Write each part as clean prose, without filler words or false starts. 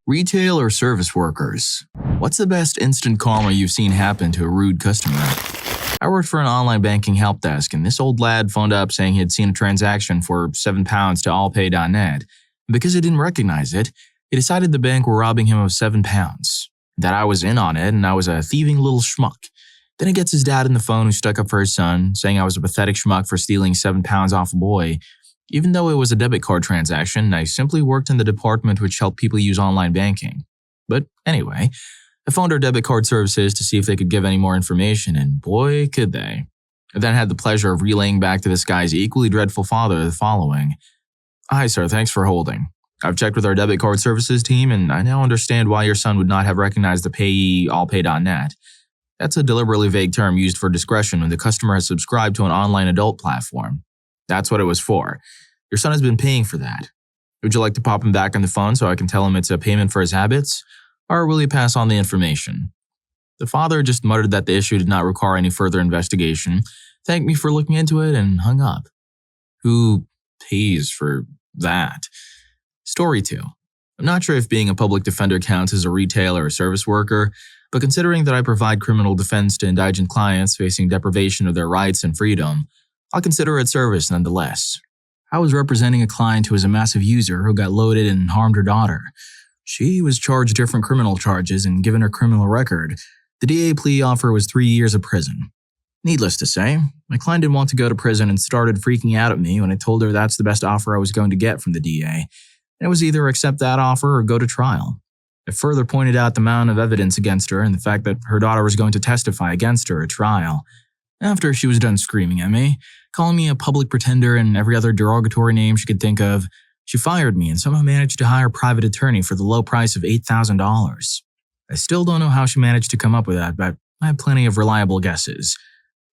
Retail or service workers? What's the best instant karma you've seen happen to a rude customer? I worked for an online banking help desk, and this old lad phoned up saying he had seen a transaction for £7 to allpay.net. Because he didn't recognize it, he decided the bank were robbing him of £7. That I was in on it and I was a thieving little schmuck. Then he gets his dad on the phone who stuck up for his son, saying I was a pathetic schmuck for stealing £7 off a boy. Even though it was a debit card transaction, I simply worked in the department which helped people use online banking. But anyway, I phoned our debit card services to see if they could give any more information, and boy, could they. I then had the pleasure of relaying back to this guy's equally dreadful father the following. Hi sir, thanks for holding. I've checked with our debit card services team, and I now understand why your son would not have recognized the payee allpay.net. That's a deliberately vague term used for discretion when the customer has subscribed to an online adult platform. That's what it was for. Your son has been paying for that. Would you like to pop him back on the phone so I can tell him it's a payment for his habits? Or will you pass on the information? The father just muttered that the issue did not require any further investigation, thanked me for looking into it, and hung up. Who pays for that? Story 2. I'm not sure if being a public defender counts as a retail or a service worker, but considering that I provide criminal defense to indigent clients facing deprivation of their rights and freedom, I'll consider it service nonetheless. I was representing a client who was a massive user who got loaded and harmed her daughter. She was charged different criminal charges and given her criminal record. The DA plea offer was 3 years of prison. Needless to say, my client didn't want to go to prison and started freaking out at me when I told her that's the best offer I was going to get from the DA. And it was either accept that offer or go to trial. I further pointed out the amount of evidence against her and the fact that her daughter was going to testify against her at trial. After she was done screaming at me, calling me a public pretender and every other derogatory name she could think of, she fired me and somehow managed to hire a private attorney for the low price of $8,000. I still don't know how she managed to come up with that, but I have plenty of reliable guesses.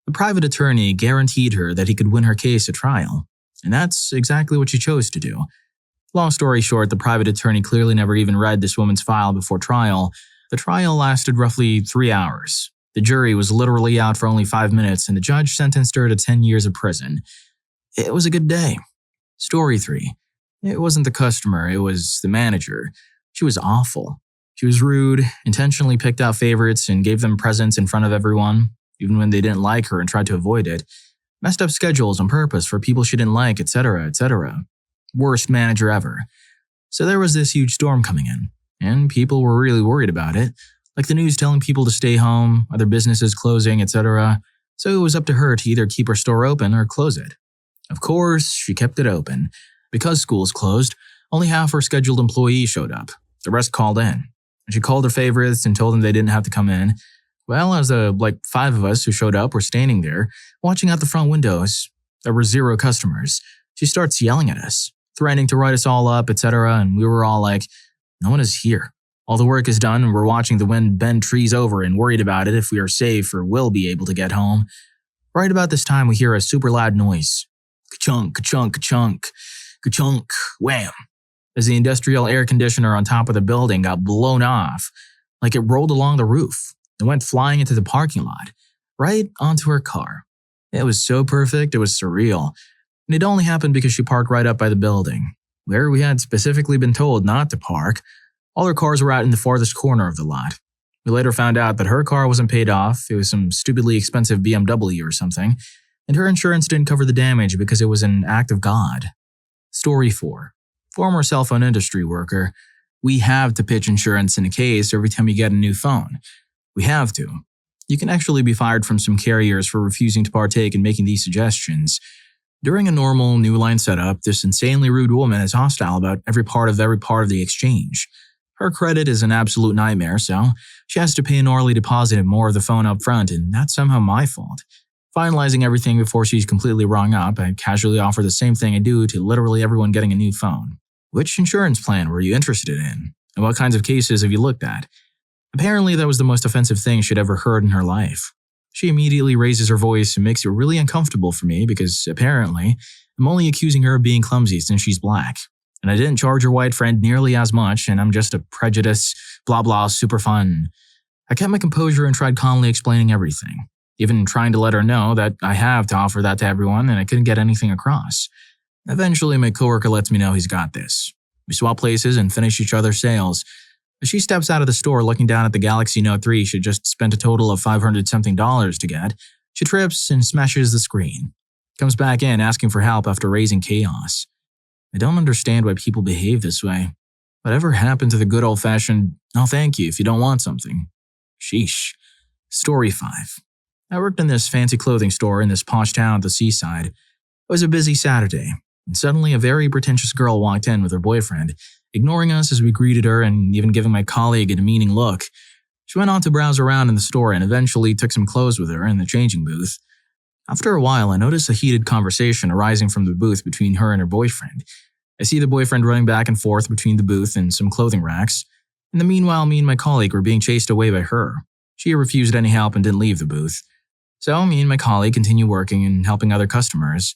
The private attorney guaranteed her that he could win her case at trial, and that's exactly what she chose to do. Long story short, the private attorney clearly never even read this woman's file before trial. The trial lasted roughly 3 hours. The jury was literally out for only 5 minutes, and the judge sentenced her to 10 years of prison. It was a good day. Story 3. It wasn't the customer, it was the manager. She was awful. She was rude, intentionally picked out favorites and gave them presents in front of everyone, even when they didn't like her and tried to avoid it. Messed up schedules on purpose for people she didn't like, etc., etc. Worst manager ever. So there was this huge storm coming in, and people were really worried about it. Like the news telling people to stay home, other businesses closing, etc. So it was up to her to either keep her store open or close it. Of course, she kept it open. Because schools closed, only half her scheduled employees showed up. The rest called in. She called her favorites and told them they didn't have to come in. Well, as the 5 of us who showed up were standing there, watching out the front windows, there were 0 customers. She starts yelling at us, threatening to write us all up, etc. And we were all like, no one is here. All the work is done and we're watching the wind bend trees over and worried about it if we are safe or will be able to get home. Right about this time, we hear a super loud noise. Ka-chunk, ka-chunk, ka-chunk, ka-chunk, wham. As the industrial air conditioner on top of the building got blown off, like it rolled along the roof and went flying into the parking lot, right onto her car. It was so perfect, it was surreal. And it only happened because she parked right up by the building, where we had specifically been told not to park. All her cars were out in the farthest corner of the lot. We later found out that her car wasn't paid off, it was some stupidly expensive BMW or something, and her insurance didn't cover the damage because it was an act of God. Story 4. Former cell phone industry worker. We have to pitch insurance in a case every time you get a new phone. We have to. You can actually be fired from some carriers for refusing to partake in making these suggestions. During a normal new line setup, this insanely rude woman is hostile about every part of the exchange. Her credit is an absolute nightmare, so she has to pay an hourly deposit and more of the phone up front, and that's somehow my fault. Finalizing everything before she's completely rung up, I casually offer the same thing I do to literally everyone getting a new phone. Which insurance plan were you interested in? And what kinds of cases have you looked at? Apparently, that was the most offensive thing she'd ever heard in her life. She immediately raises her voice and makes it really uncomfortable for me because, apparently, I'm only accusing her of being clumsy since she's black. And I didn't charge her white friend nearly as much, and I'm just a prejudice, blah blah, super fun. I kept my composure and tried calmly explaining everything, even trying to let her know that I have to offer that to everyone and I couldn't get anything across. Eventually, my coworker lets me know he's got this. We swap places and finish each other's sales. As she steps out of the store looking down at the Galaxy Note 3 she just spent a total of $500-something to get, she trips and smashes the screen. Comes back in asking for help after raising chaos. I don't understand why people behave this way. Whatever happened to the good old-fashioned, "no thank you if you don't want something"? Sheesh. Story 5. I worked in this fancy clothing store in this posh town at the seaside. It was a busy Saturday, and suddenly a very pretentious girl walked in with her boyfriend, ignoring us as we greeted her and even giving my colleague a demeaning look. She went on to browse around in the store and eventually took some clothes with her in the changing booth. After a while, I noticed a heated conversation arising from the booth between her and her boyfriend. I see the boyfriend running back and forth between the booth and some clothing racks. In the meanwhile, me and my colleague were being chased away by her. She refused any help and didn't leave the booth. So me and my colleague continue working and helping other customers.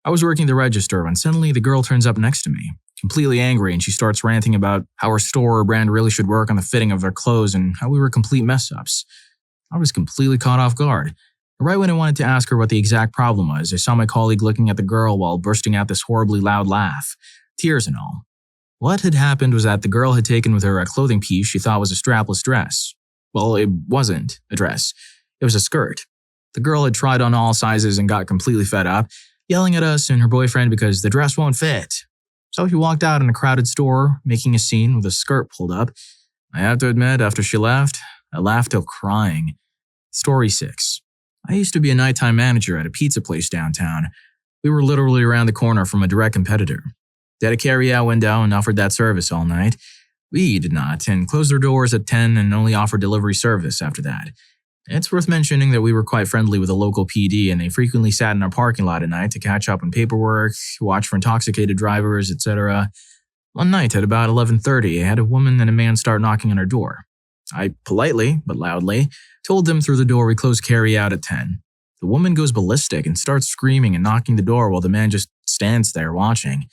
I was working the register when suddenly the girl turns up next to me, completely angry, and she starts ranting about how our store or brand really should work on the fitting of their clothes and how we were complete mess-ups. I was completely caught off guard. Right when I wanted to ask her what the exact problem was, I saw my colleague looking at the girl while bursting out this horribly loud laugh, tears and all. What had happened was that the girl had taken with her a clothing piece she thought was a strapless dress. Well, it wasn't a dress. It was a skirt. The girl had tried on all sizes and got completely fed up, yelling at us and her boyfriend because the dress won't fit. So he walked out in a crowded store, making a scene with a skirt pulled up. I have to admit, after she left, I laughed till crying. Story 6. I used to be a nighttime manager at a pizza place downtown. We were literally around the corner from a direct competitor. They had a carry-out window and offered that service all night. We did not, and closed their doors at 10 and only offered delivery service after that. It's worth mentioning that we were quite friendly with the local PD and they frequently sat in our parking lot at night to catch up on paperwork, watch for intoxicated drivers, etc. One night at about 11:30, I had a woman and a man start knocking on our door. I politely, but loudly, told them through the door we closed carry-out at 10. The woman goes ballistic and starts screaming and knocking the door while the man just stands there watching.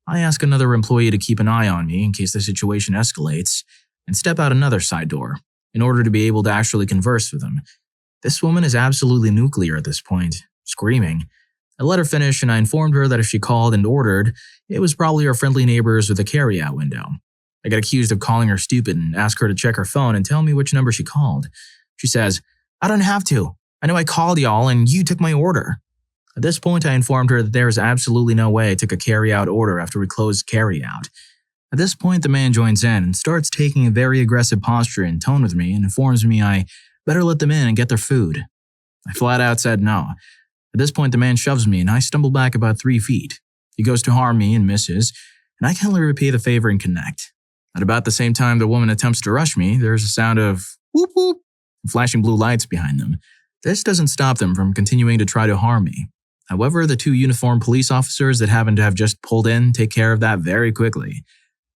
I ask another employee to keep an eye on me in case the situation escalates, and step out another side door, in order to be able to actually converse with them. This woman is absolutely nuclear at this point, screaming. I let her finish and I informed her that if she called and ordered, it was probably our friendly neighbors with a carry-out window. I got accused of calling her stupid and asked her to check her phone and tell me which number she called. She says, "I don't have to. I know I called y'all and you took my order." At this point, I informed her that there is absolutely no way I took a carry-out order after we closed carry-out. At this point, the man joins in and starts taking a very aggressive posture and tone with me and informs me I better let them in and get their food. I flat out said no. At this point, the man shoves me and I stumble back about 3 feet. He goes to harm me and misses, and I can only repay the favor and connect. At about the same time the woman attempts to rush me, there's a sound of whoop whoop and flashing blue lights behind them. This doesn't stop them from continuing to try to harm me. However, the 2 uniformed police officers that happen to have just pulled in take care of that very quickly.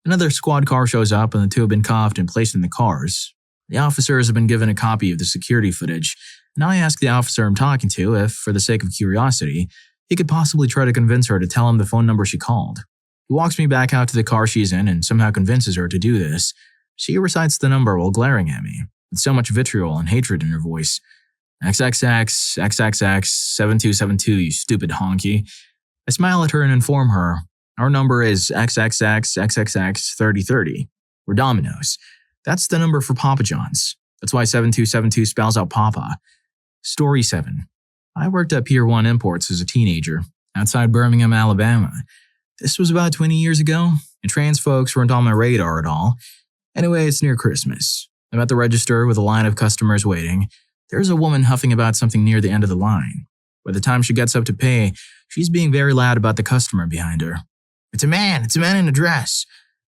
Another squad car shows up and the 2 have been cuffed and placed in the cars. The officers have been given a copy of the security footage, and I ask the officer I'm talking to if, for the sake of curiosity, he could possibly try to convince her to tell him the phone number she called. He walks me back out to the car she's in and somehow convinces her to do this. She recites the number while glaring at me, with so much vitriol and hatred in her voice. "XXX, XXX, 7272, you stupid honky." I smile at her and inform her, "Our number is XXX, XXX, 3030. We're Domino's. That's the number for Papa John's. That's why 7272 spells out Papa." Story 7. I worked at Pier 1 Imports as a teenager, outside Birmingham, Alabama. This was about 20 years ago, and trans folks weren't on my radar at all. Anyway, it's near Christmas. I'm at the register with a line of customers waiting. There's a woman huffing about something near the end of the line. By the time she gets up to pay, she's being very loud about the customer behind her. It's a man in a dress."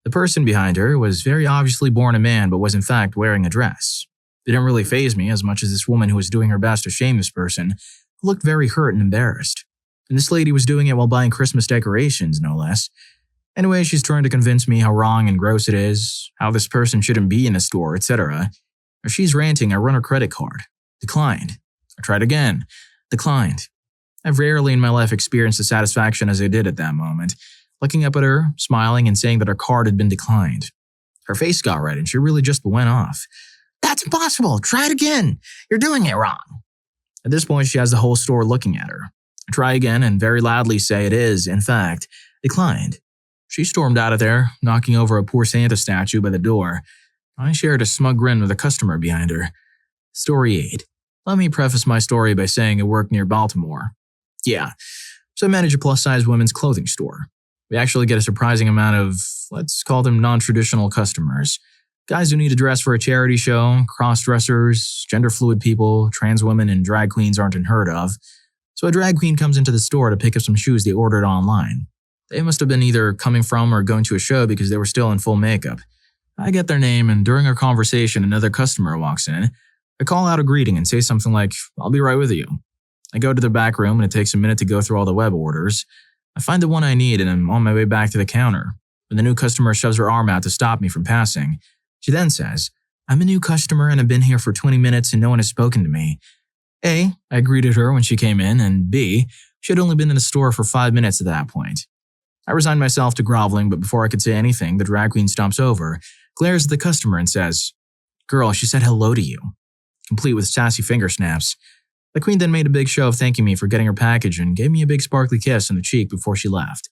The person behind her was very obviously born a man but was in fact wearing a dress. It didn't really faze me as much as this woman who was doing her best to shame this person, who looked very hurt and embarrassed. And this lady was doing it while buying Christmas decorations, no less. Anyway, she's trying to convince me how wrong and gross it is, how this person shouldn't be in a store, etc. As she's ranting, I run her credit card. Declined. I tried again. Declined. I've rarely in my life experienced the satisfaction as I did at that moment, looking up at her, smiling and saying that her card had been declined. Her face got red and she really just went off. "That's impossible. Try it again. You're doing it wrong." At this point, she has the whole store looking at her. I try again and very loudly say it is, in fact, declined. She stormed out of there, knocking over a poor Santa statue by the door. I shared a smug grin with a customer behind her. Story 8. Let me preface my story by saying I work near Baltimore. Yeah, so I manage a plus-size women's clothing store. We actually get a surprising amount of, let's call them non-traditional customers. Guys who need to dress for a charity show, cross-dressers, gender-fluid people, trans women, and drag queens aren't unheard of. So a drag queen comes into the store to pick up some shoes they ordered online. They must have been either coming from or going to a show because they were still in full makeup. I get their name, and during our conversation, another customer walks in. I call out a greeting and say something like, "I'll be right with you." I go to the back room and it takes a minute to go through all the web orders. I find the one I need and I'm on my way back to the counter. When the new customer shoves her arm out to stop me from passing, she then says, "I'm a new customer and I've been here for 20 minutes and no one has spoken to me." A, I greeted her when she came in, and B, she had only been in the store for 5 minutes at that point. I resigned myself to groveling, but before I could say anything, the drag queen stomps over, glares at the customer and says, "Girl, she said hello to you," complete with sassy finger snaps. The queen then made a big show of thanking me for getting her package and gave me a big sparkly kiss on the cheek before she left.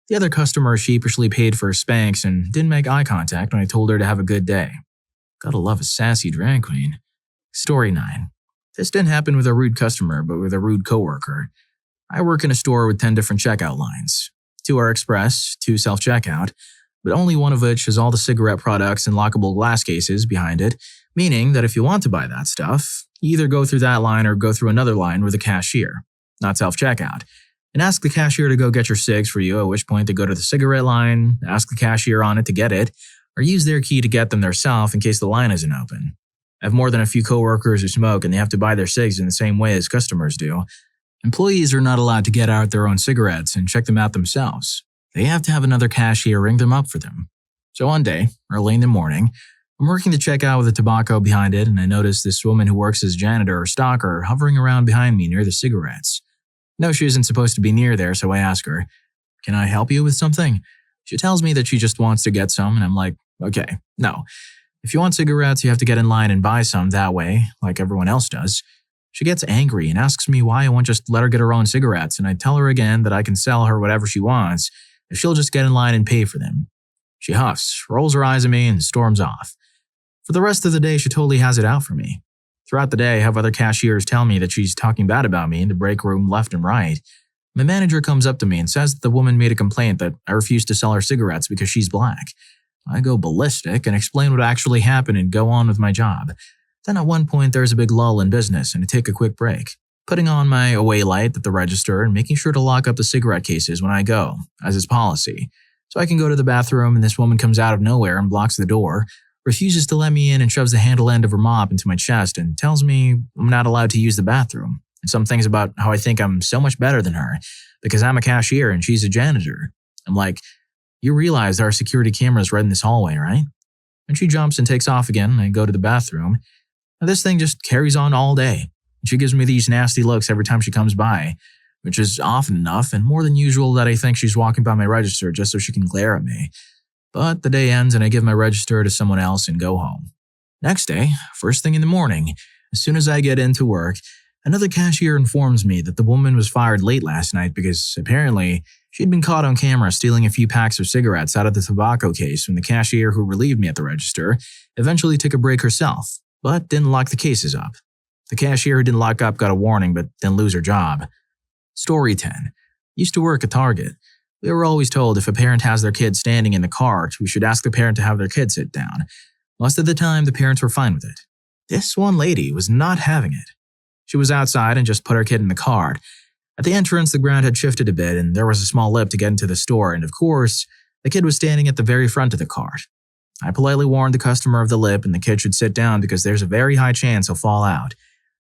The other customer sheepishly paid for her Spanx and didn't make eye contact when I told her to have a good day. Gotta love a sassy drag queen. Story 9. This didn't happen with a rude customer, but with a rude coworker. I work in a store with 10 different checkout lines. 2 are express, 2 self-checkout, but only one of which has all the cigarette products and lockable glass cases behind it, meaning that if you want to buy that stuff, you either go through that line or go through another line with a cashier, not self-checkout, and ask the cashier to go get your cigs for you, at which point they go to the cigarette line, ask the cashier on it to get it, or use their key to get them themselves in case the line isn't open. I have more than a few coworkers who smoke and they have to buy their cigs in the same way as customers do. Employees are not allowed to get out their own cigarettes and check them out themselves. They have to have another cashier ring them up for them. So one day, early in the morning, I'm working the checkout with a tobacco behind it, and I notice this woman who works as janitor or stalker hovering around behind me near the cigarettes. No, she isn't supposed to be near there, so I ask her, "Can I help you with something?" She tells me that she just wants to get some, and I'm like, "Okay, no. If you want cigarettes, you have to get in line and buy some that way, like everyone else does." She gets angry and asks me why I won't just let her get her own cigarettes, and I tell her again that I can sell her whatever she wants if she'll just get in line and pay for them. She huffs, rolls her eyes at me, and storms off. For the rest of the day, she totally has it out for me. Throughout the day, I have other cashiers tell me that she's talking bad about me in the break room left and right. My manager comes up to me and says that the woman made a complaint that I refused to sell her cigarettes because she's black. I go ballistic and explain what actually happened and go on with my job. Then at one point, there's a big lull in business and I take a quick break, putting on my away light at the register and making sure to lock up the cigarette cases when I go, as is policy. So I can go to the bathroom and this woman comes out of nowhere and blocks the door, refuses to let me in and shoves the handle end of her mop into my chest and tells me I'm not allowed to use the bathroom. And some things about how I think I'm so much better than her because I'm a cashier and she's a janitor. I'm like, "You realize there are security cameras right in this hallway, right?" And she jumps and takes off again and I go to the bathroom. And this thing just carries on all day. She gives me these nasty looks every time she comes by, which is often enough and more than usual that I think she's walking by my register just so she can glare at me. But the day ends and I give my register to someone else and go home. Next day, first thing in the morning, as soon as I get into work, another cashier informs me that the woman was fired late last night because apparently she'd been caught on camera stealing a few packs of cigarettes out of the tobacco case when the cashier who relieved me at the register eventually took a break herself, but didn't lock the cases up. The cashier who didn't lock up got a warning but didn't lose her job. Story 10. Used to work at Target. We were always told if a parent has their kid standing in the cart, we should ask the parent to have their kid sit down. Most of the time, the parents were fine with it. This one lady was not having it. She was outside and just put her kid in the cart. At the entrance, the ground had shifted a bit and there was a small lip to get into the store, and of course, the kid was standing at the very front of the cart. I politely warned the customer of the lip and the kid should sit down because there's a very high chance he'll fall out.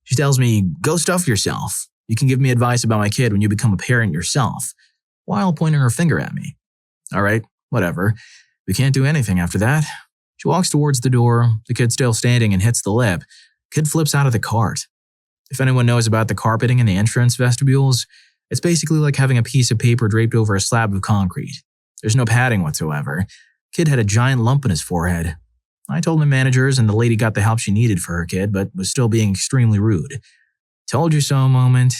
She tells me, "Go stuff yourself. You can give me advice about my kid when you become a parent yourself," while pointing her finger at me. All right, whatever. We can't do anything after that. She walks towards the door, the kid still standing, and hits the lip. Kid flips out of the cart. If anyone knows about the carpeting in the entrance vestibules, it's basically like having a piece of paper draped over a slab of concrete. There's no padding whatsoever. Kid had a giant lump in his forehead. I told my managers and the lady got the help she needed for her kid, but was still being extremely rude. Told you so moment.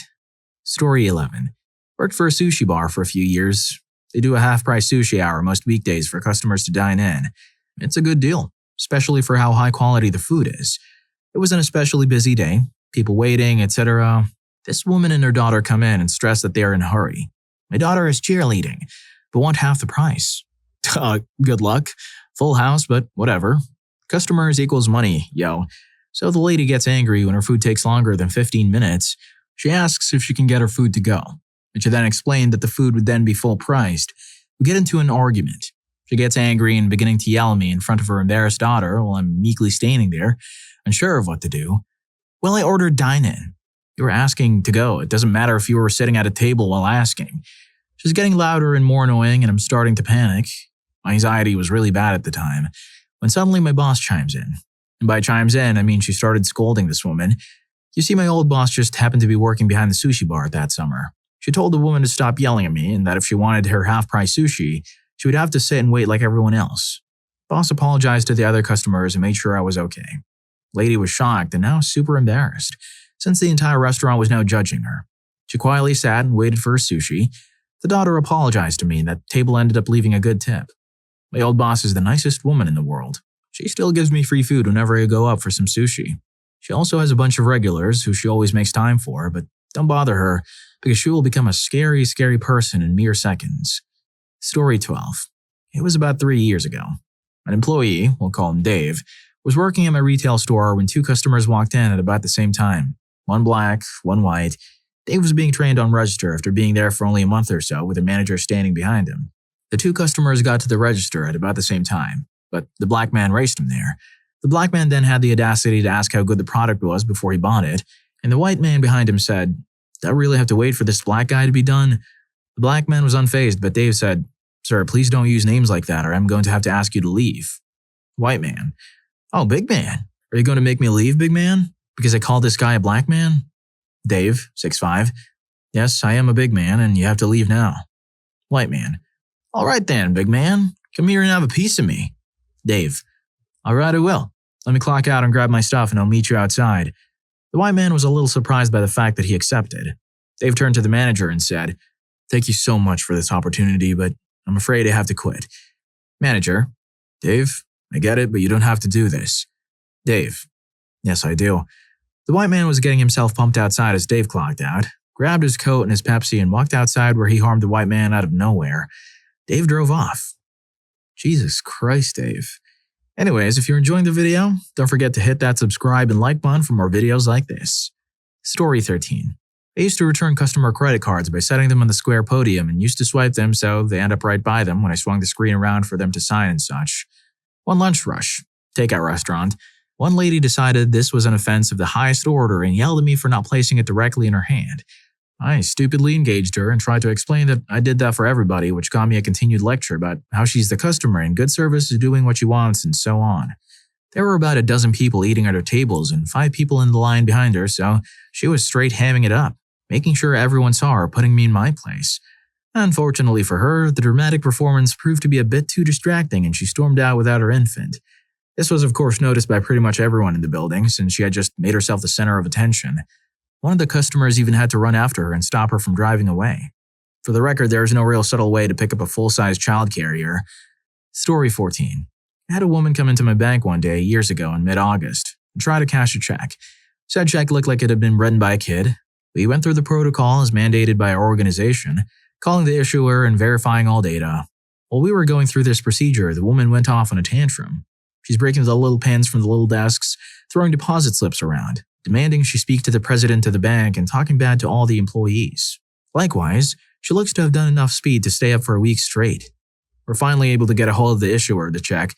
Story 11. Worked for a sushi bar for a few years. They do a half-price sushi hour most weekdays for customers to dine in. It's a good deal. especially for how high quality the food is. It was an especially busy day, people waiting, etc. This woman and her daughter come in and stress that they are in a hurry. My daughter is cheerleading, but want half the price. Good luck. Full house, but whatever. Customers equals money, yo. So the lady gets angry when her food takes longer than 15 minutes. She asks if she can get her food to go, and she then explained that the food would then be full priced. We get into an argument. She gets angry and beginning to yell at me in front of her embarrassed daughter while I'm meekly standing there, unsure of what to do. Well, I ordered dine-in. You were asking to go. It doesn't matter if you were sitting at a table while asking. She's getting louder and more annoying, and I'm starting to panic. My anxiety was really bad at the time, when suddenly my boss chimes in. And by chimes in, I mean she started scolding this woman. You see, my old boss just happened to be working behind the sushi bar that summer. She told the woman to stop yelling at me and that if she wanted her half-price sushi, she would have to sit and wait like everyone else. Boss apologized to the other customers and made sure I was okay. Lady was shocked and now super embarrassed, since the entire restaurant was now judging her. She quietly sat and waited for her sushi. The daughter apologized to me and that table ended up leaving a good tip. My old boss is the nicest woman in the world. She still gives me free food whenever I go up for some sushi. She also has a bunch of regulars who she always makes time for, but don't bother her because she will become a scary, scary person in mere seconds. Story 12. It was about 3 years ago. An employee, we'll call him Dave, was working at my retail store when two customers walked in at about the same time. One black, one white. Dave was being trained on register after being there for only a month or so with a manager standing behind him. The two customers got to the register at about the same time, but the black man raced him there. The black man then had the audacity to ask how good the product was before he bought it, and the white man behind him said, "Do I really have to wait for this black guy to be done?" The black man was unfazed, but Dave said, "Sir, please don't use names like that or I'm going to have to ask you to leave." White man, "Oh, big man. Are you going to make me leave, big man? Because I called this guy a black man?" Dave, 6'5". "Yes, I am a big man and you have to leave now." White man, "All right then, big man. Come here and have a piece of me." Dave, "All right, I will. Let me clock out and grab my stuff and I'll meet you outside." The white man was a little surprised by the fact that he accepted. Dave turned to the manager and said, "Thank you so much for this opportunity, but I'm afraid I have to quit." Manager, "Dave, I get it, but you don't have to do this." Dave, "Yes, I do." The white man was getting himself pumped outside as Dave clocked out, grabbed his coat and his Pepsi and walked outside where he harmed the white man out of nowhere. Dave drove off. Jesus Christ, Dave. Anyways, if you're enjoying the video, don't forget to hit that subscribe and like button for more videos like this. Story 13. I used to return customer credit cards by setting them on the square podium and used to swipe them so they end up right by them when I swung the screen around for them to sign and such. One lunch rush, takeout restaurant, one lady decided this was an offense of the highest order and yelled at me for not placing it directly in her hand. I stupidly engaged her and tried to explain that I did that for everybody, which got me a continued lecture about how she's the customer and good service is doing what she wants and so on. There were about a dozen people eating at her tables and 5 people in the line behind her, so she was straight hamming it up, making sure everyone saw her putting me in my place. Unfortunately for her, the dramatic performance proved to be a bit too distracting and she stormed out without her infant. This was of course noticed by pretty much everyone in the building since she had just made herself the center of attention. One of the customers even had to run after her and stop her from driving away. For the record, there is no real subtle way to pick up a full-size child carrier. Story 14. I had a woman come into my bank one day years ago in mid-August and try to cash a check. Said check looked like it had been written by a kid. We went through the protocol as mandated by our organization, calling the issuer and verifying all data. While we were going through this procedure, the woman went off on a tantrum. She's breaking the little pens from the little desks, throwing deposit slips around, demanding she speak to the president of the bank and talking bad to all the employees. Likewise, she looks to have done enough speed to stay up for a week straight. We're finally able to get a hold of the issuer of the check.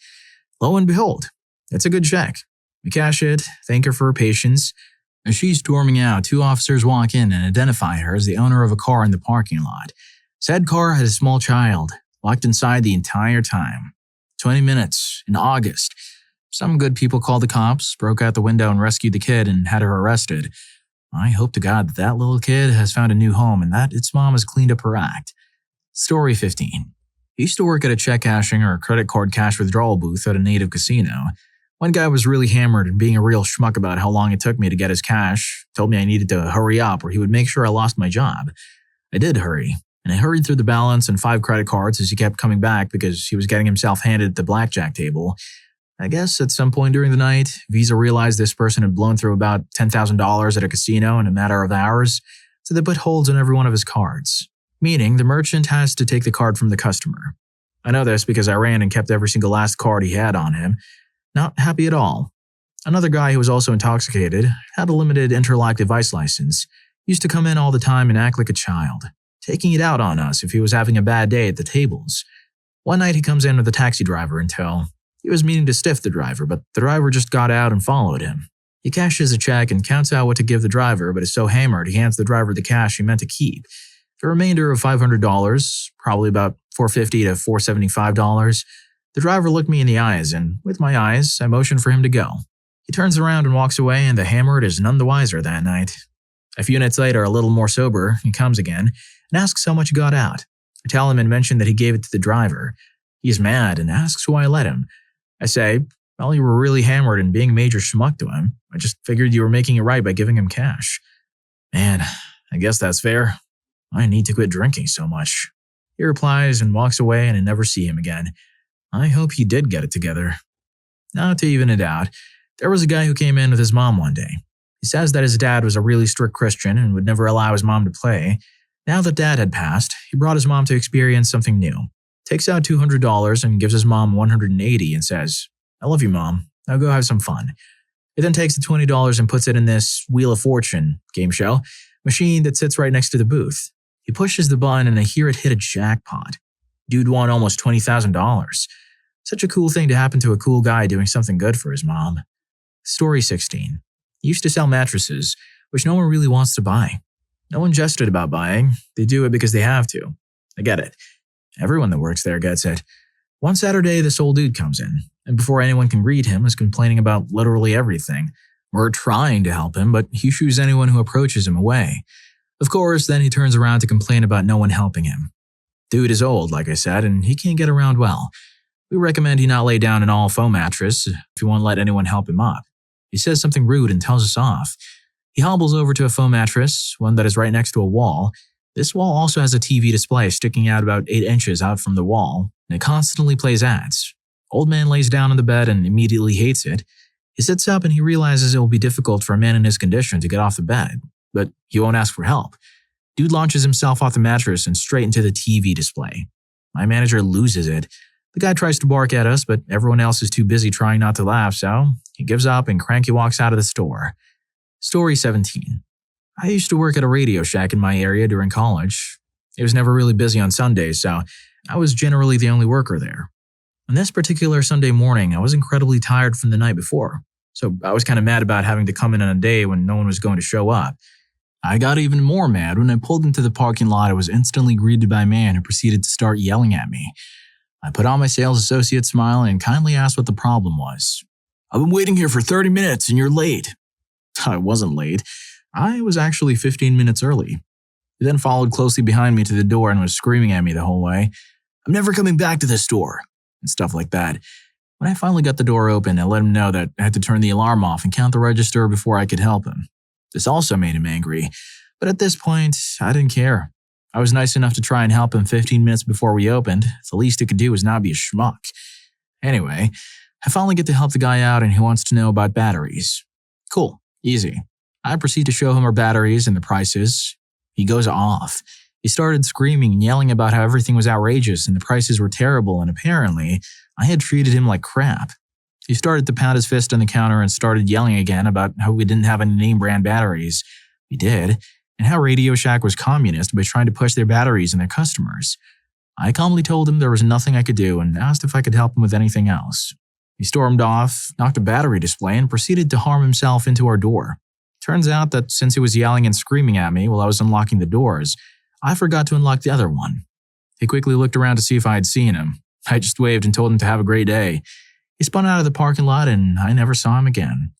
Lo and behold, it's a good check. We cash it, thank her for her patience. As she's storming out, 2 officers walk in and identify her as the owner of a car in the parking lot. Said car had a small child, locked inside the entire time. 20 minutes, in August. Some good people called the cops, broke out the window and rescued the kid and had her arrested. I hope to God that that little kid has found a new home and that its mom has cleaned up her act. Story 15. I used to work at a check cashing or credit card cash withdrawal booth at a native casino. One guy was really hammered and being a real schmuck about how long it took me to get his cash, told me I needed to hurry up or he would make sure I lost my job. I did hurry, and I hurried through the balance and 5 credit cards as he kept coming back because he was getting himself handed at the blackjack table. I guess at some point during the night, Visa realized this person had blown through about $10,000 at a casino in a matter of hours, so they put holds on every one of his cards, meaning the merchant has to take the card from the customer. I know this because I ran and kept every single last card he had on him. Not happy at all. Another guy who was also intoxicated, had a limited interlock device license, used to come in all the time and act like a child, taking it out on us if he was having a bad day at the tables. One night he comes in with a taxi driver in tow. He was meaning to stiff the driver, but the driver just got out and followed him. He cashes a check and counts out what to give the driver, but is so hammered he hands the driver the cash he meant to keep. The remainder of $500, probably about $450 to $475. The driver looked me in the eyes, and with my eyes, I motioned for him to go. He turns around and walks away, and the hammered is none the wiser that night. A few nights later, a little more sober, he comes again and asks how much he got out. I tell him and mention that he gave it to the driver. He is mad and asks why I let him. I say, well, you were really hammered and being a major schmuck to him. I just figured you were making it right by giving him cash. Man, I guess that's fair. I need to quit drinking so much. He replies and walks away, and I never see him again. I hope he did get it together. Now, to even it out, there was a guy who came in with his mom one day. He says that his dad was a really strict Christian and would never allow his mom to play. Now that dad had passed, he brought his mom to experience something new. Takes out $200 and gives his mom $180 and says, I love you, Mom. Now go have some fun. He then takes the $20 and puts it in this Wheel of Fortune game show machine that sits right next to the booth. He pushes the button and I hear it hit a jackpot. Dude won almost $20,000. Such a cool thing to happen to a cool guy doing something good for his mom. Story 16. He used to sell mattresses, which no one really wants to buy. No one jested about buying. They do it because they have to. I get it. Everyone that works there gets it. One Saturday, this old dude comes in, and before anyone can read him, is complaining about literally everything. We're trying to help him, but he shoos anyone who approaches him away. Of course, then he turns around to complain about no one helping him. Dude is old, like I said, and he can't get around well. We recommend he not lay down an all-foam mattress if he won't let anyone help him up. He says something rude and tells us off. He hobbles over to a foam mattress, one that is right next to a wall. This wall also has a TV display sticking out about 8 inches out from the wall, and it constantly plays ads. Old man lays down on the bed and immediately hates it. He sits up and he realizes it will be difficult for a man in his condition to get off the bed, but he won't ask for help. Dude launches himself off the mattress and straight into the TV display. My manager loses it. The guy tries to bark at us, but everyone else is too busy trying not to laugh, so he gives up and cranky walks out of the store. Story 17. I used to work at a Radio Shack in my area during college. It was never really busy on Sundays, so I was generally the only worker there. On this particular Sunday morning, I was incredibly tired from the night before, so I was kind of mad about having to come in on a day when no one was going to show up. I got even more mad when I pulled into the parking lot. I was instantly greeted by a man who proceeded to start yelling at me. I put on my sales associate smile and kindly asked what the problem was. I've been waiting here for 30 minutes and you're late. I wasn't late. I was actually 15 minutes early. He then followed closely behind me to the door and was screaming at me the whole way. I'm never coming back to this store, and stuff like that. When I finally got the door open, I let him know that I had to turn the alarm off and count the register before I could help him. This also made him angry, but at this point, I didn't care. I was nice enough to try and help him 15 minutes before we opened. The least he could do was not be a schmuck. Anyway, I finally get to help the guy out and he wants to know about batteries. Cool, easy. I proceed to show him our batteries and the prices. He goes off. He started screaming and yelling about how everything was outrageous and the prices were terrible, and apparently, I had treated him like crap. He started to pound his fist on the counter and started yelling again about how we didn't have any name brand batteries. We did, and how Radio Shack was communist by trying to push their batteries on their customers. I calmly told him there was nothing I could do and asked if I could help him with anything else. He stormed off, knocked a battery display, and proceeded to harm himself into our door. Turns out that since he was yelling and screaming at me while I was unlocking the doors, I forgot to unlock the other one. He quickly looked around to see if I had seen him. I just waved and told him to have a great day. He spun out of the parking lot and I never saw him again.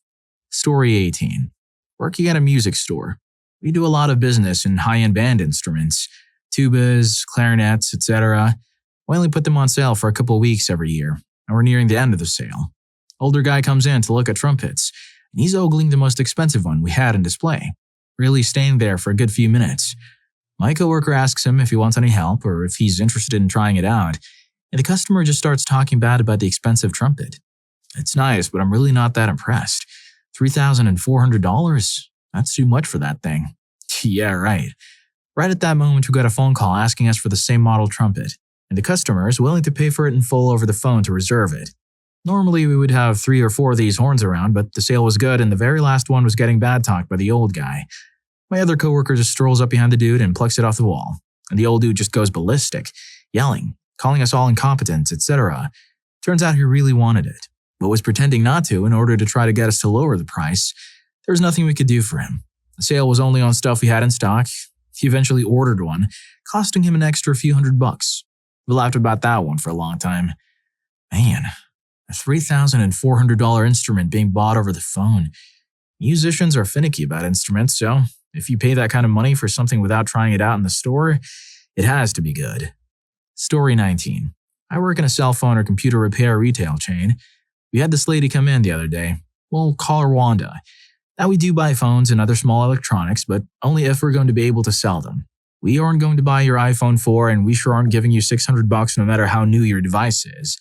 Story 18. Working at a music store. We do a lot of business in high-end band instruments, tubas, clarinets, etc. We only put them on sale for a couple of weeks every year, and we're nearing the end of the sale. Older guy comes in to look at trumpets, and he's ogling the most expensive one we had in display, really staying there for a good few minutes. My coworker asks him if he wants any help or if he's interested in trying it out, and the customer just starts talking bad about the expensive trumpet. It's nice, but I'm really not that impressed. $3,400? That's too much for that thing. Yeah, right. Right at that moment, we got a phone call asking us for the same model trumpet, and the customer is willing to pay for it in full over the phone to reserve it. Normally, we would have 3 or 4 of these horns around, but the sale was good and the very last one was getting bad talked by the old guy. My other coworker just strolls up behind the dude and plucks it off the wall, and the old dude just goes ballistic, yelling, calling us all incompetents, etc. Turns out he really wanted it, but was pretending not to in order to try to get us to lower the price. There was nothing we could do for him. The sale was only on stuff we had in stock. He eventually ordered one, costing him an extra few $100. We laughed about that one for a long time. Man, a $3,400 instrument being bought over the phone. Musicians are finicky about instruments, so if you pay that kind of money for something without trying it out in the store, it has to be good. Story 19. I work in a cell phone or computer repair retail chain. We had this lady come in the other day. We'll call her Wanda. Now we do buy phones and other small electronics, but only if we're going to be able to sell them. We aren't going to buy your iPhone 4 and we sure aren't giving you $600 no matter how new your device is.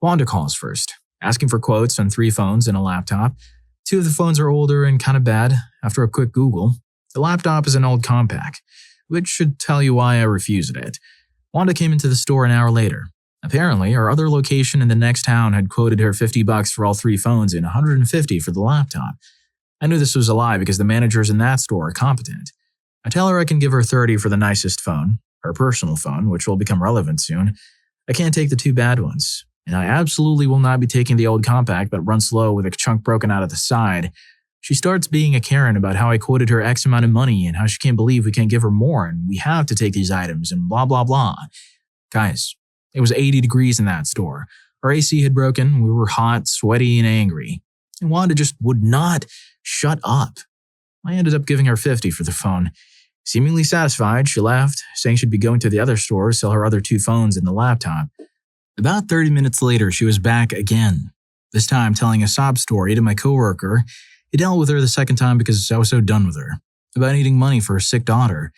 Wanda calls first, asking for quotes on 3 phones and a laptop. 2 of the phones are older and kind of bad. After a quick Google, the laptop is an old compact, which should tell you why I refused it. Wanda came into the store an hour later. Apparently, our other location in the next town had quoted her $50 for all 3 phones and $150 for the laptop. I knew this was a lie because the managers in that store are competent. I tell her I can give her $30 for the nicest phone, her personal phone, which will become relevant soon. I can't take the 2 bad ones. And I absolutely will not be taking the old compact that runs slow with a chunk broken out of the side. She starts being a Karen about how I quoted her X amount of money and how she can't believe we can't give her more and we have to take these items and blah blah blah. Guys, it was 80 degrees in that store. Our AC had broken, we were hot, sweaty, and angry. And Wanda just would not shut up. I ended up giving her $50 for the phone. Seemingly satisfied, she left, saying she'd be going to the other store to sell her other 2 phones and the laptop. About 30 minutes later, she was back again, this time telling a sob story to my coworker. He dealt with her the second time because I was so done with her, about needing money for her sick daughter.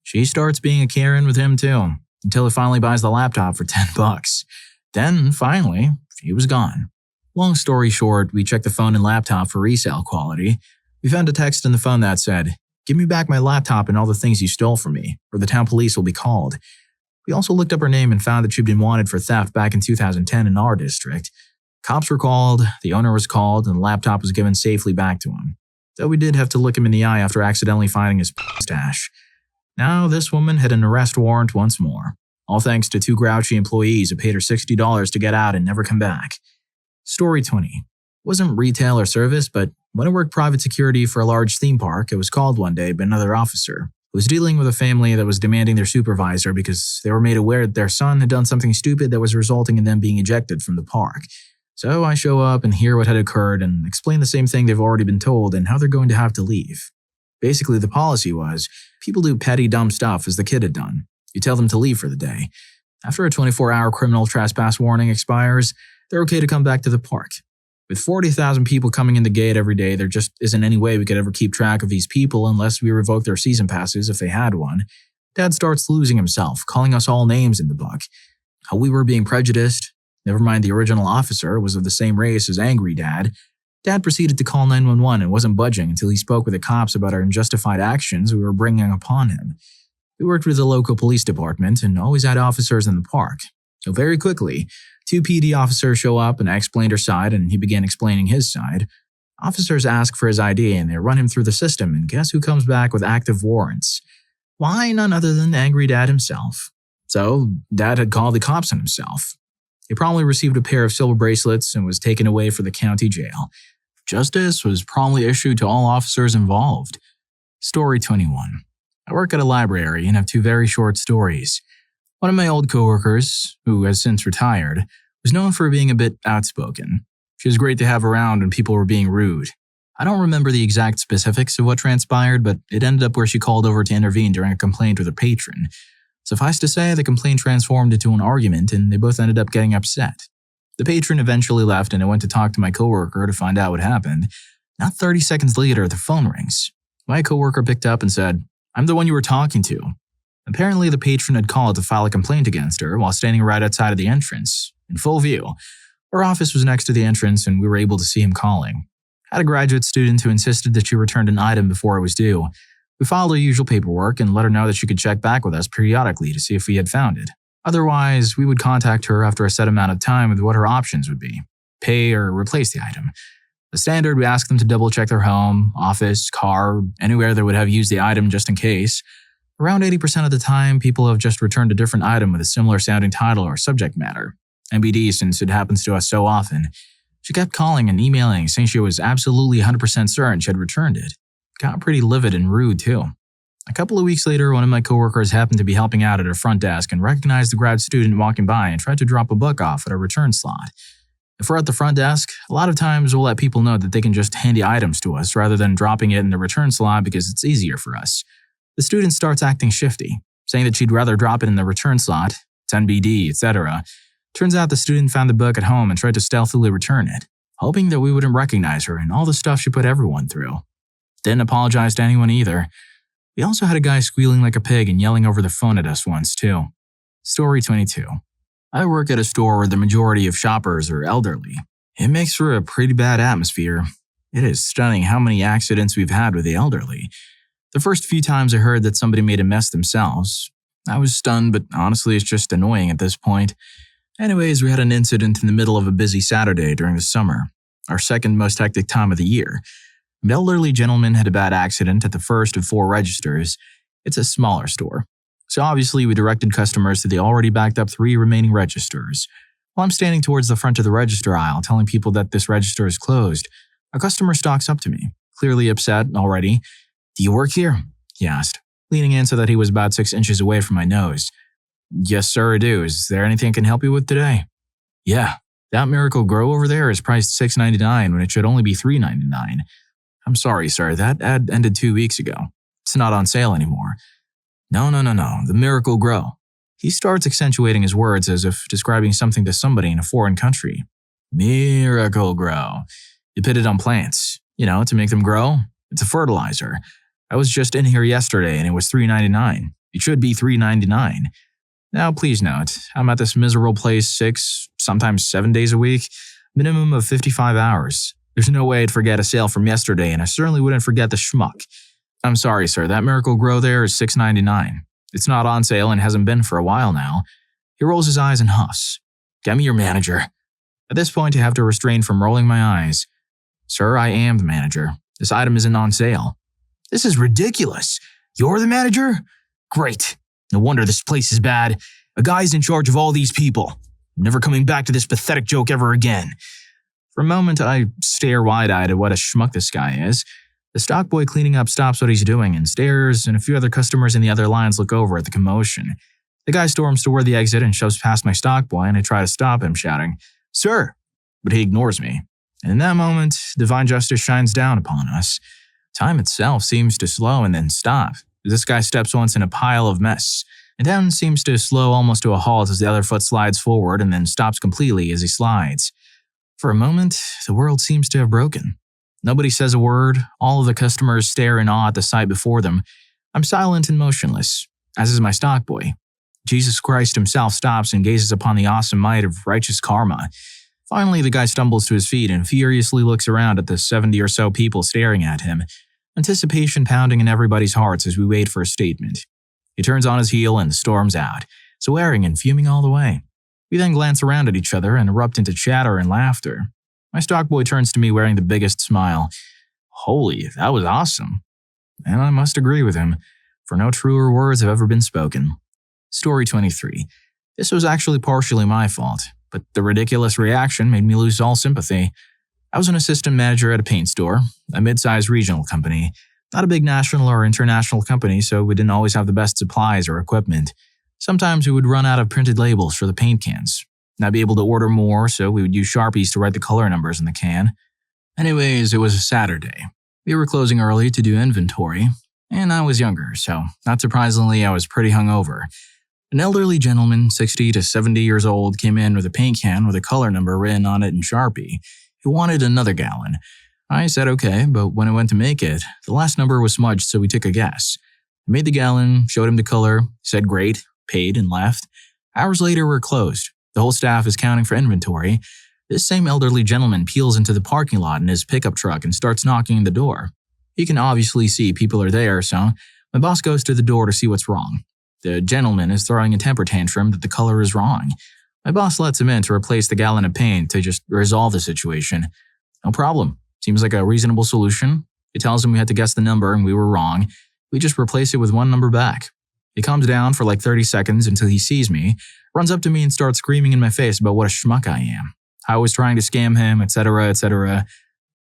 She starts being a Karen with him too, until he finally buys the laptop for $10. Then, finally, he was gone. Long story short, we checked the phone and laptop for resale quality. We found a text in the phone that said, "Give me back my laptop and all the things you stole from me, or the town police will be called." We also looked up her name and found that she'd been wanted for theft back in 2010 in our district. Cops were called, the owner was called, and the laptop was given safely back to him. Though we did have to look him in the eye after accidentally finding his stash. Now this woman had an arrest warrant once more, all thanks to 2 grouchy employees who paid her $60 to get out and never come back. Story 20. It wasn't retail or service, but when I worked private security for a large theme park, I was called one day by another officer who was dealing with a family that was demanding their supervisor because they were made aware that their son had done something stupid that was resulting in them being ejected from the park. So I show up and hear what had occurred and explain the same thing they've already been told and how they're going to have to leave. Basically, the policy was, people do petty dumb stuff as the kid had done. You tell them to leave for the day. After a 24-hour criminal trespass warning expires, they're okay to come back to the park. With 40,000 people coming in the gate every day, there just isn't any way we could ever keep track of these people unless we revoke their season passes if they had one. Dad starts losing himself, calling us all names in the book. How we were being prejudiced. Never mind the original officer was of the same race as Angry Dad. Dad proceeded to call 911 and wasn't budging until he spoke with the cops about our unjustified actions we were bringing upon him. We worked with the local police department and always had officers in the park. So very quickly, 2 PD officers show up and I explained her side and he began explaining his side. Officers ask for his ID and they run him through the system and guess who comes back with active warrants? Why, none other than Angry Dad himself. So, Dad had called the cops on himself. He promptly received a pair of silver bracelets and was taken away for the county jail. Justice was promptly issued to all officers involved. Story 21. I work at a library and have 2 very short stories. One of my old coworkers, who has since retired, was known for being a bit outspoken. She was great to have around when people were being rude. I don't remember the exact specifics of what transpired, but it ended up where she called over to intervene during a complaint with a patron. Suffice to say, the complaint transformed into an argument and they both ended up getting upset. The patron eventually left and I went to talk to my coworker to find out what happened. Not 30 seconds later, the phone rings. My coworker picked up and said, "I'm the one you were talking to." Apparently, the patron had called to file a complaint against her while standing right outside of the entrance, in full view. Our office was next to the entrance and we were able to see him calling. Had a graduate student who insisted that she returned an item before it was due. We filed our usual paperwork and let her know that she could check back with us periodically to see if we had found it. Otherwise, we would contact her after a set amount of time with what her options would be: pay or replace the item. The standard, we asked them to double check their home, office, car, anywhere they would have used the item just in case. Around 80% of the time, people have just returned a different item with a similar sounding title or subject matter. MBD, since it happens to us so often. She kept calling and emailing, saying she was absolutely 100% certain she had returned it. Got pretty livid and rude, too. A couple of weeks later, one of my coworkers happened to be helping out at her front desk and recognized the grad student walking by and tried to drop a book off at a return slot. If we're at the front desk, a lot of times we'll let people know that they can just hand the items to us rather than dropping it in the return slot because it's easier for us. The student starts acting shifty, saying that she'd rather drop it in the return slot, it's NBD, etc. Turns out the student found the book at home and tried to stealthily return it, hoping that we wouldn't recognize her and all the stuff she put everyone through. Didn't apologize to anyone either. We also had a guy squealing like a pig and yelling over the phone at us once, too. Story 22. I work at a store where the majority of shoppers are elderly. It makes for a pretty bad atmosphere. It is stunning how many accidents we've had with the elderly. The first few times I heard that somebody made a mess themselves, I was stunned, but honestly it's just annoying at this point. Anyways, we had an incident in the middle of a busy Saturday during the summer, our second most hectic time of the year. An elderly gentleman had a bad accident at the first of 4 registers. It's a smaller store. So obviously we directed customers to the already backed up 3 remaining registers. While I'm standing towards the front of the register aisle telling people that this register is closed, a customer stalks up to me, clearly upset already. "Do you work here?" he asked, leaning in so that he was about 6 inches away from my nose. "Yes, sir, I do. Is there anything I can help you with today?" "Yeah, that Miracle Grow over there is priced $6.99 when it should only be $3.99. I'm sorry, sir, that ad ended 2 weeks ago. It's not on sale anymore." No, the Miracle Grow." He starts accentuating his words as if describing something to somebody in a foreign country. "Miracle Grow. You put it on plants, to make them grow. It's a fertilizer. I was just in here yesterday and it was $3.99. It should be $3.99. Now, please note, I'm at this miserable place 6, sometimes 7 days a week, minimum of 55 hours. There's no way I'd forget a sale from yesterday, and I certainly wouldn't forget the schmuck. I'm sorry, sir, that Miracle Grow there is $6.99. It's not on sale and hasn't been for a while now." He rolls his eyes and huffs. "Get me your manager." At this point, I have to restrain from rolling my eyes. "Sir, I am the manager. This item isn't on sale." "This is ridiculous. You're the manager? Great. No wonder this place is bad. A guy's in charge of all these people. I'm never coming back to this pathetic joke ever again." For a moment, I stare wide-eyed at what a schmuck this guy is. The stock boy cleaning up stops what he's doing and stares, and a few other customers in the other lines look over at the commotion. The guy storms toward the exit and shoves past my stock boy, and I try to stop him, shouting, "Sir!" But he ignores me. And in that moment, divine justice shines down upon us. Time itself seems to slow and then stop. This guy steps once in a pile of mess, and then seems to slow almost to a halt as the other foot slides forward and then stops completely as he slides. For a moment, the world seems to have broken. Nobody says a word. All of the customers stare in awe at the sight before them. I'm silent and motionless, as is my stock boy. Jesus Christ himself stops and gazes upon the awesome might of righteous karma. Finally, the guy stumbles to his feet and furiously looks around at the 70 or so people staring at him, anticipation pounding in everybody's hearts as we wait for a statement. He turns on his heel and storms out, swearing and fuming all the way. We then glance around at each other and erupt into chatter and laughter. My stock boy turns to me wearing the biggest smile. "Holy, that was awesome." And I must agree with him, for no truer words have ever been spoken. Story 23. This was actually partially my fault, but the ridiculous reaction made me lose all sympathy. I was an assistant manager at a paint store, a mid-sized regional company. Not a big national or international company, so we didn't always have the best supplies or equipment. Sometimes we would run out of printed labels for the paint cans. Not be able to order more, so we would use Sharpies to write the color numbers in the can. Anyways, it was a Saturday. We were closing early to do inventory, and I was younger, so not surprisingly, I was pretty hungover. An elderly gentleman, 60 to 70 years old, came in with a paint can with a color number written on it in Sharpie. He wanted another gallon. I said okay, but when I went to make it, the last number was smudged, so we took a guess. I made the gallon, showed him the color, said great, paid, and left. Hours later, we're closed. The whole staff is counting for inventory. This same elderly gentleman peels into the parking lot in his pickup truck and starts knocking on the door. He can obviously see people are there, so my boss goes to the door to see what's wrong. The gentleman is throwing a temper tantrum that the color is wrong. My boss lets him in to replace the gallon of paint to just resolve the situation. No problem. Seems like a reasonable solution. He tells him we had to guess the number and we were wrong. We just replace it with one number back. He calms down for like 30 seconds until he sees me, runs up to me and starts screaming in my face about what a schmuck I am. I was trying to scam him, etc., etc.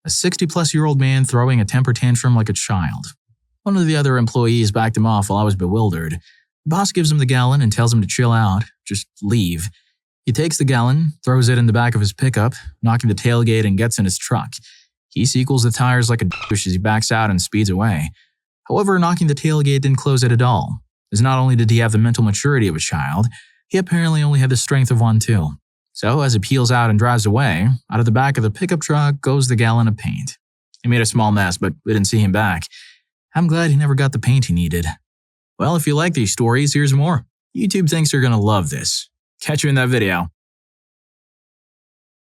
A 60-plus-year-old man throwing a temper tantrum like a child. One of the other employees backed him off while I was bewildered. The boss gives him the gallon and tells him to chill out, just leave. He takes the gallon, throws it in the back of his pickup, knocking the tailgate and gets in his truck. He sequels the tires like a douche as he backs out and speeds away. However, knocking the tailgate didn't close it at all, as not only did he have the mental maturity of a child, he apparently only had the strength of one too. So, as he peels out and drives away, out of the back of the pickup truck goes the gallon of paint. He made a small mess, but we didn't see him back. I'm glad he never got the paint he needed. Well, if you like these stories, here's more. YouTube thinks you're gonna love this. Catch you in that video.